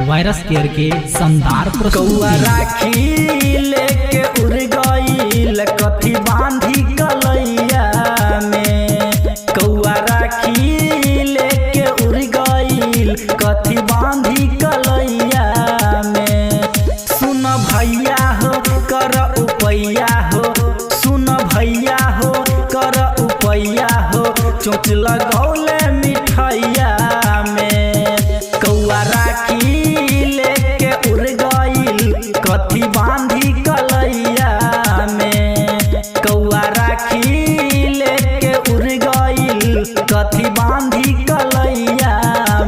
Virus care के शानदार कौआ राखी लेके उड़ गईल कथी बांधी कलैया में। कौआ राखी लेके उड़ गईल कथी बांधी कलैया में। सुन भैया हो कर उपैया हो, सुन भैया हो कर उपैया हो, चोंच लगौले मिठैया में। कौआ राखी लेके उड़ गईल कथी बांधी कलैया में। कौआ राखी लेके उड़ गईल कथी बांधी कलैया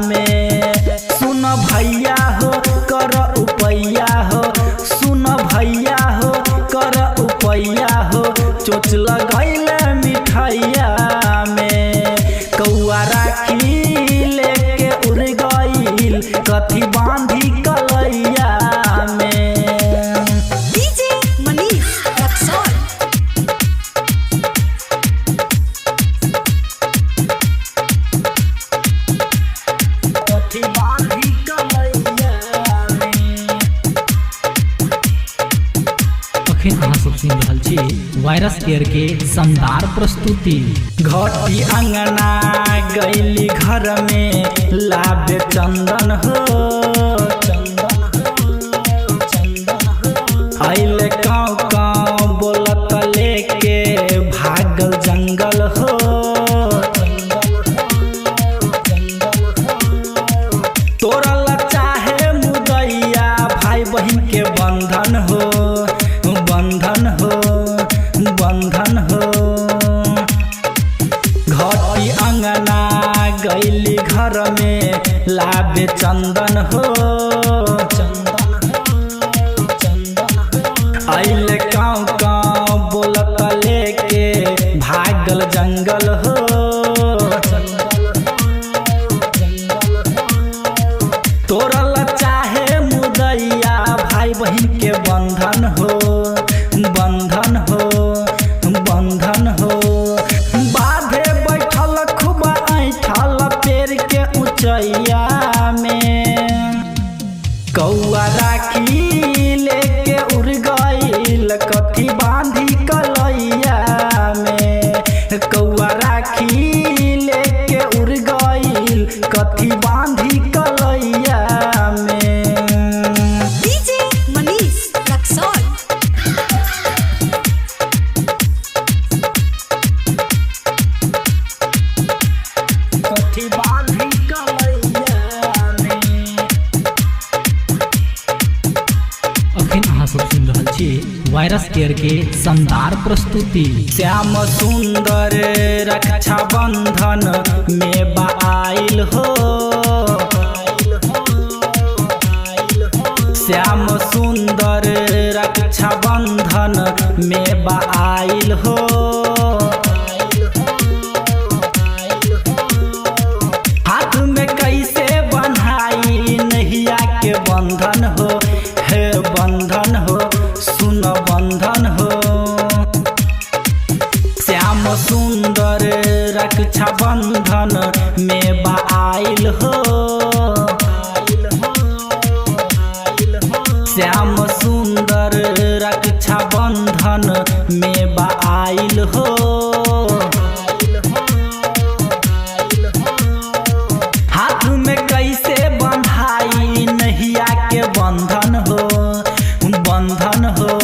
में। सुन भैया हो कर उपैया हो, सुन भैया हो कर उपैया हो, चोंच लगैले मिठैया में। कौआ राखी लेके उड़ गईल कथी बांधी कलैया में। डीजे मनीष रक्सौल। कथी बांधी कलैया में। अखन अहाँ सब सुनि रहल छी वायरस केयर के शानदार प्रस्तुति। घटी अंगना गैली घर में लाबे चंदन हो, आइले काँव काँव बोलत लेके भागल जंगल हो। तोरल चाहे मुदैया भाई बहन के बंधन हो, बंधन हो, बंधन हो। घटी अंगना गैली घर में लाबे चंदन हो, आइले काँव काँव बोलत लेके भागल जंगल हो। तोरल चाहे मुदैया भाई बहन के बंधन हो, बंधन हो, बंधन हो। बाधे बैठल खूब ऐठल पेड़ के ऊंचैया में। कौआ राखी लेके उड़ गईल कथी बांधी कलैया में। कौआ राखी लेके उड़ गईल कथी बांधी कलैया में। डीजे मनीष रक्सौल। कथी बांधी कलैया में। अखन अहाँ सब सुनि रहल छी वायरस केयर के शानदार प्रस्तुति। श्याम सुंदर रक्षा बंधन में आइल हो, श्याम सुंदर रक्षा बंधन में आइल हो। हाथ में कैसे बंधाई नैया के बंधन हो, हे बंधन हो, सुन बंधन हो। श्याम सुंदर रक्षा बंधन में आइल हो, श्याम सुंदर रक्षा बंधन में आइल हो। हाथ में कैसे बंधाई नैया के बंधन हो, बंधन हो,